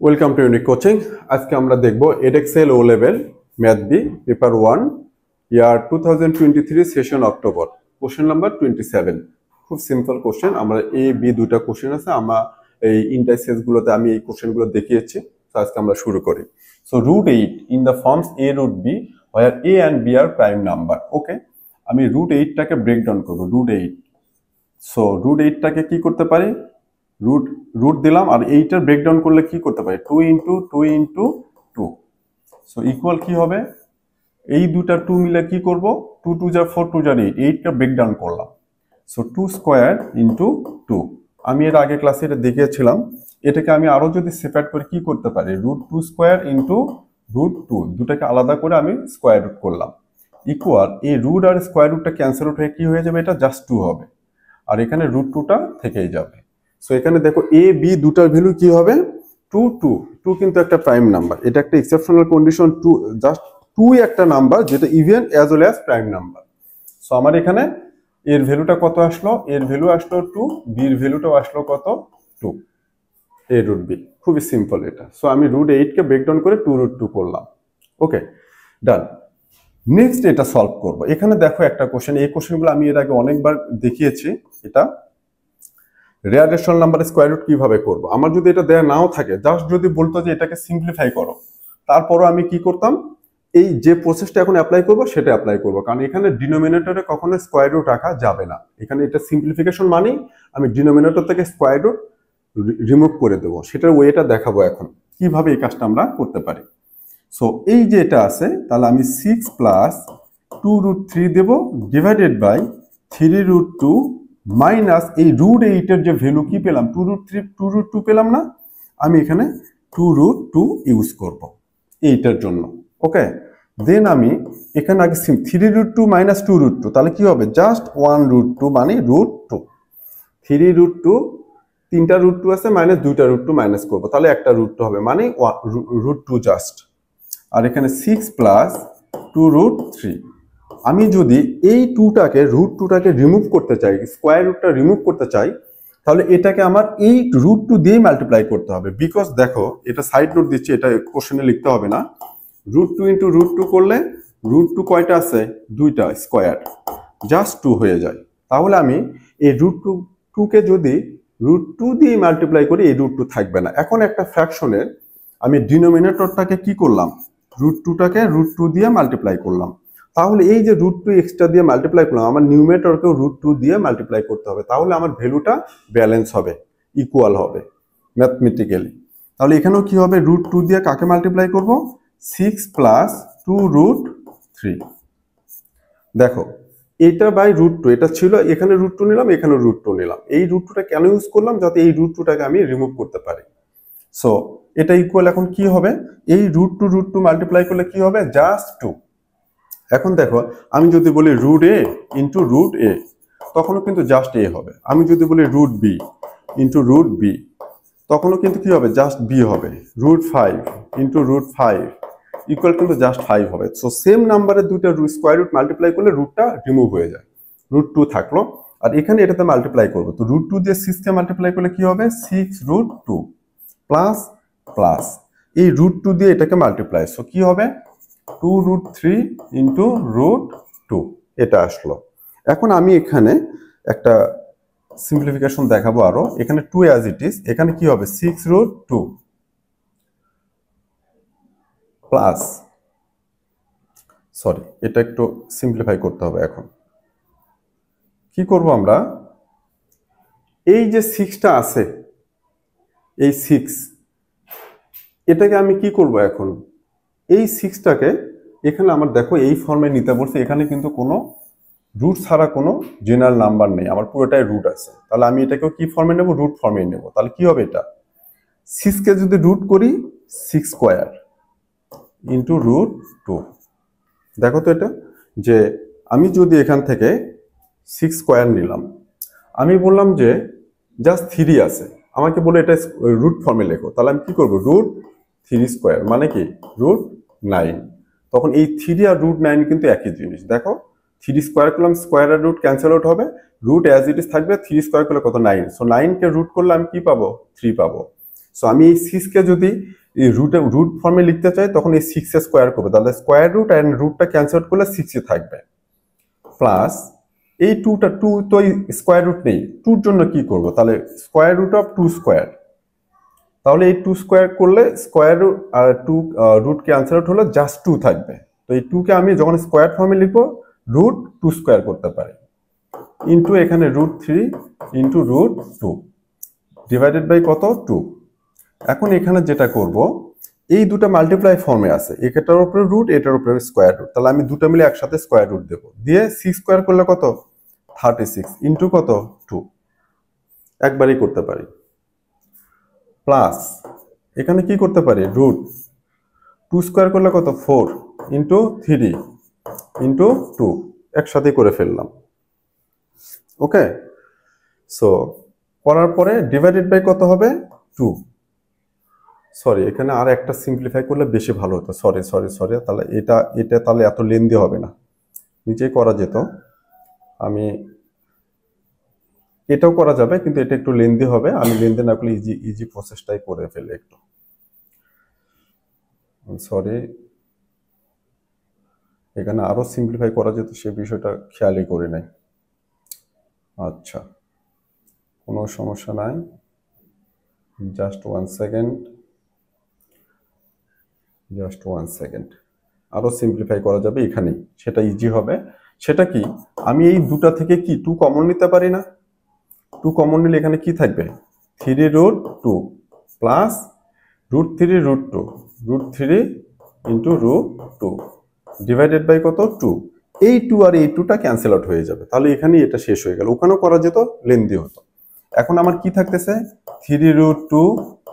Welcome to unique coaching. আজকে আমরা দেখব এডেক্সেল ও লেভেল ম্যাথ বি পেপার 1 ইয়ার 2023 সেশন অক্টোবর, কোশ্চেন নাম্বার 27। খুব simple question. আমরা এ বি দুটা কোশ্চেন আছে, আমরা এই ইন্টারসেস গুলোতে আমি এই কোশ্চেনগুলো দেখিয়েছি। তো আজকে আমরা শুরু করি। So √8 in the forms a root b where a and b are prime number। ওকে, আমি √8 টাকে ব্রেকডাউন করব। √8, সো √8 টাকে কি করতে পারি, রুট রুট দিলাম, আর এইটার ব্রেকডাউন করলে কি করতে পারি, 2 ইন্টু 2 ইন্টু 2। সো ইকুয়াল কি হবে, এই দুটা 2 মিলে কি করব, 2 2 যা 4, 2 যা 8, 8টা ব্রেকডাউন করলাম। So 2 square into 2। আমি এর আগে ক্লাসে এটা দেখিয়েছিলাম। এটাকে আমি আরো যদি সেপারেট করে কি করতে পারি, √2 স্কোয়ার ইন্টু √2, দুটাকে আলাদা করে আমি স্কোয়ার রুট করলাম। ইকুয়াল এই রুট আর স্কোয়ার রুটটা ক্যান্সেল আউট হয়ে কি হয়ে যাবে, এটা জাস্ট 2 হবে, আর এখানে √2টা থেকেই যাবে। সো এখানে দেখো এ বি দুটার ভ্যালু কি হবে, 2 2 2 কিন্তু একটা প্রাইম নাম্বার, এটা একটা এক্সেপশনাল কন্ডিশন। 2 জাস্ট 2 একটা নাম্বার যেটা even as well as prime number. So আমার এখানে এর ভ্যালুটা কত আসলো, এর ভ্যালু আসলো 2, বির ভ্যালুটাও আসলো কত, 2, এ রুট বি। খুবই সিম্পল এটা। সো আমি √8 কে ব্রেকডাউন করে 2√2 করলাম। ওকে, ডান। নেক্সট এটা সলভ করব। এখানে দেখো একটা কোশ্চেন, এই কোশ্চেনগুলো আমি এর আগে অনেকবার দেখিয়েছি। এটা রেয়ার রেশনাল নাম্বারের স্কয়ার রুট কিভাবে করব। আমার যদি এটা দেয়া নাও থাকে, জাস্ট যদি বলতো যে এটাকে সিম্পলিফাই করো, তারপরও আমি কি করতাম, এই যে প্রসেসটা এখন অ্যাপ্লাই করব সেটা অ্যাপ্লাই করব, কারণ এখানে ডিনোমিনেটরে কখনো স্কয়ার রুট রাখা যাবে না। এখানে এটা সিম্পলিফিকেশন মানেই আমি ডিনোমিনেটর থেকে স্কয়ার রুট রিমুভ করে দেবো। সেটার ওয়েটা দেখাবো এখন কিভাবে এই কাজটা আমরা করতে পারি। সো এই যে এটা আছে, তাহলে আমি 6 প্লাস 2√3 দেব ডিভাইডেড বাই 3√2 মাইনাস এই √8 এর যে ভ্যালু কি পেলাম, 2√3 2√2 পেলাম না, আমি এখানে 2√2 ইউজ করব এইটার জন্য। ওকে, দেন আমি এখানে আগে 3√2 মাইনাস 2√2, তাহলে কি হবে, জাস্ট 1√2 মানে √2। 3√2, তিনটা √2 আছে, মাইনাস দুইটা √2 মাইনাস করবো, তাহলে একটা √2 হবে, মানে √2 জাস্ট। আর এখানে 6 প্লাস 2√3। আমি যদি এই √2টাকে রিমুভ করতে চাই, স্কোয়ার রুটটা রিমুভ করতে চাই, তাহলে এটাকে আমার এই √2 দিয়ে মাল্টিপ্লাই করতে হবে। বিকজ দেখো এটা সাইড নোট দিচ্ছি, এটা কোশ্চেনে লিখতে হবে না। √2 ইন্টু √2 করলে √2 কয়টা আছে, দুইটা, স্কোয়ার জাস্ট 2 হয়ে যায়। তাহলে আমি এই √2 কে যদি √2 দিয়ে মাল্টিপ্লাই করি, এই √2 থাকবে না। এখন একটা ফ্র্যাকশনের আমি ডিনোমিনেটরটাকে কি করলাম, √2টাকে √2 দিয়ে মাল্টিপ্লাই করলাম। তাহলে এই যে √2 এক্সট্রা দিয়ে মাল্টিপ্লাই করলাম, আমার নিউমেটরকেও √2 দিয়ে মাল্টিপ্লাই করতে হবে, তাহলে আমার ভ্যালুটা ব্যালেন্স হবে, ইকুয়াল হবে ম্যাথমেটিক্যালি। তাহলে এখানেও কি হবে, √2 দিয়ে কাকে মাল্টিপ্লাই করব, 6 প্লাস 2√3। দেখো এটা বাই √2, এটা ছিল, এখানে √2 নিলাম, এখানে √2 নিলাম। এই √2টা কেন ইউজ করলাম, যাতে এই √2টাকে আমি রিমুভ করতে পারি। সো এটা ইকুয়াল এখন কি হবে, এই √2 মাল্টিপ্লাই করলে কি হবে, জাস্ট 2। এখন দেখো আমি যদি বলি √a ইন্টু √a, তখনও কিন্তু জাস্ট a হবে। আমি যদি বলি √b ইন্টু √b, তখনও কিন্তু কি হবে, জাস্ট b হবে। √5 ইন্টু √5 ইকুয়াল কিন্তু জাস্ট 5 হবে। সো সেম নাম্বারের দুইটা স্কোয়ার রুট মাল্টিপ্লাই করলে রুটটা রিমুভ হয়ে যায়, √2 থাকলো। আর এখানে এটাতে মাল্টিপ্লাই করবো, তো √2 দিয়ে 6 কে মাল্টিপ্লাই করলে কি হবে, 6√2 প্লাস প্লাস এই √2 দিয়ে এটাকে মাল্টিপ্লাই, সো কি হবে, 2√3 ইন্টু √2, এটা আসলো। এখন আমি এখানে একটা সিম্পলিফিকেশন দেখাবো আরো। এখানে 2 অ্যাজ ইট ইজ, এখানে কি হবে, 6√2 প্লাস, সরি এটা একটু সিম্পলিফাই করতে হবে। এখন কি করব আমরা, এই যে 6টা আছে, এই 6, এটাকে আমি কি করব, এখন এই 6টাকে এখানে আমার দেখো এই ফর্মে নিতে বলছে। এখানে কিন্তু কোনো রুট ছাড়া কোনো জেনারেল নাম্বার নেই, আমার পুরোটাই রুট আছে। তাহলে আমি এটাকেও কি ফর্মে নেব, রুট ফর্মে নেব। তাহলে কি হবে, এটা 6কে যদি রুট করি, 6 স্কোয়ার ইন্টু √2। দেখো তো এটা, যে আমি যদি এখান থেকে 6 স্কোয়ার নিলাম, আমি বললাম যে জাস্ট 3 আছে, আমাকে বলে এটা রুট ফর্মে লেখো, তাহলে আমি কি করবো, √3 স্কোয়ার মানে কি √9। তখন এই 3 আর √9 কিন্তু একই জিনিস। দেখো 3 স্কোয়ার করলাম, স্কোয়ার আর রুট ক্যান্সেল আউট হবে, রুট অ্যাজ ইট ইজ থাকবে, 3 স্কোয়ার করলে কত, 9। সো 9 কে রুট করলে আমি কি পাবো, 3 পাবো। সো আমি এই 6 কে যদি এই রুট ফর্মে লিখতে চাই তখন এই 6 এর স্কয়ার করব, তাহলে স্কয়ার রুট এন্ড রুটটা ক্যান্সেল আউট করলে 6 ই থাকবে, প্লাস এই 2 তো স্কয়ার রুট নেই, 2 এর জন্য কি করব, তাহলে স্কয়ার রুট অফ 2 স্কয়ার, তাহলে এই 2 স্কয়ার করলে স্কয়ার রুট আর 2 রুট ক্যান্সেল আউট হলে জাস্ট 2 থাকবে। তো এই 2 কে আমি যখন স্কয়ার ফর্মে লিখব রুট 2 স্কয়ার করতে পারি, ইনটু এখানে root 3 into root 2 divided by কত 2। এখন এখানে যেটা করব, এই দুটো মাল্টিপ্লাই ফর্মে আছে, এটার উপরে রুট এটার উপরে স্কয়ার রুট, তাহলে আমি দুটো মিলে একসাথে স্কয়ার রুট দেব, দিয়ে 6 স্কয়ার করলে কত 36 ইনটু কত 2, একবারই করতে পারি, প্লাস এখানে কি করতে পারি রুট 2 স্কয়ার করলে কত 4 ইনটু 3 ইনটু 2, একসাথে করে ফেললাম। ওকে, সো করার পরে ডিভাইডেড বাই কত হবে 2, সরি এখানে আর একটা সিম্পলিফাই করলে বেশি ভালো হতো, সরি সরি সরি, তাহলে এটা তাহলে এত লেন্দি হবে না, নিচেই করা যেত, আমি এটাও করা যাবে কিন্তু এটা একটু লেন্দি হবে, আমি লেন্দি না করলে ইজি প্রসেসটাই করে ফেলে একটু, সরি এখানে আরো সিম্পলিফাই করা যেত, সে বিষয়টা খেয়ালই করি নাই। আচ্ছা কোনো সমস্যা নাই, জাস্ট ওয়ান সেকেন্ড, আরো সিম্পলিফাই করা যাবে এখানেই, সেটা ইজি হবে। সেটা কি, আমি এই দুটা থেকে কি 2 কমন নিতে পারি না, 2 কমন নিলে এখানে কি থাকবে 3 root 2 plus root 3 root 2 root 3 into root 2 divided by কত 2, এই 2 আর এই 2টা ক্যান্সেল আউট হয়ে যাবে, তাহলে এখানেই এটা শেষ হয়ে গেল, ওখানেও করা যেত লেন্দি হতো। এখন আমার কি থাকতেছে 3 রুট 2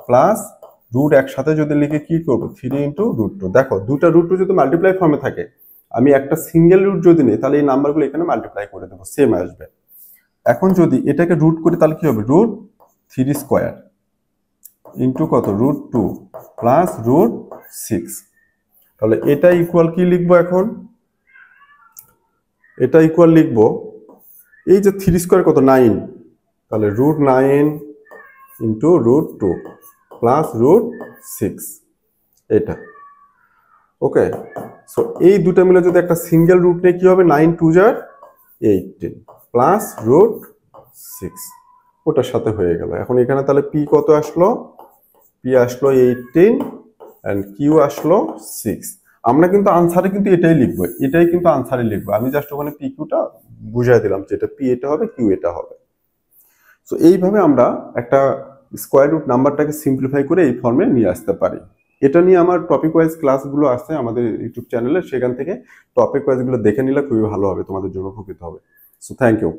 প্লাস রুট একসাথে যদি লিখে কি করব 3 ইন্টু রুট 2, দেখো দুটা রুট 2 যদি মাল্টিপ্লাই ফর্মে থাকে, আমি একটা সিঙ্গেল রুট যদি নিই তাহলে এই নাম্বারগুলো এখানে মাল্টিপ্লাই করে দেবো, সেম আসবে। এখন যদি এটাকে রুট করি তাহলে কি হবে রুট 3 স্কয়ার ইন্টু কত রুট 2 প্লাস রুট 6, তাহলে এটা ইকুয়াল কি লিখবো, এখন এটা ইকুয়াল লিখবো এই যে 3 স্কয়ার কত 9, তাহলে root 9 into root 2 plus root 6, এটা ওকে। সো এই দুটো মিলে যদি একটা সিঙ্গেল রুট নেই কি হবে 9 2 * 18 প্লাস রুট 6, ওটার সাথে হয়ে গেল। এখন এখানে তাহলে পি কত আসলো, পি আসলো 18 এন্ড কিউ আসলো 6। আমরা কিন্তু আনসারে কিন্তু এটাই লিখবো, এটাই কিন্তু আনসারে লিখবো, আমি জাস্ট ওখানে পি কিউটা বুঝাই দিলাম যে এটা পি এটা হবে কিউ এটা হবে। সো এইভাবে আমরা একটা স্কয়ার রুট নাম্বারটাকে সিম্পলিফাই করে এই ফর্মে নিয়ে আসতে পারি। এটা নিয়ে আমার টপিক ওয়াইজ ক্লাসগুলো আছে আমাদের ইউটিউব চ্যানেলে, সেখান থেকে টপিক ওয়াইজ গুলো দেখে নিলে খুবই ভালো হবে, তোমাদের জন্য উপকৃত হবে। So thank you.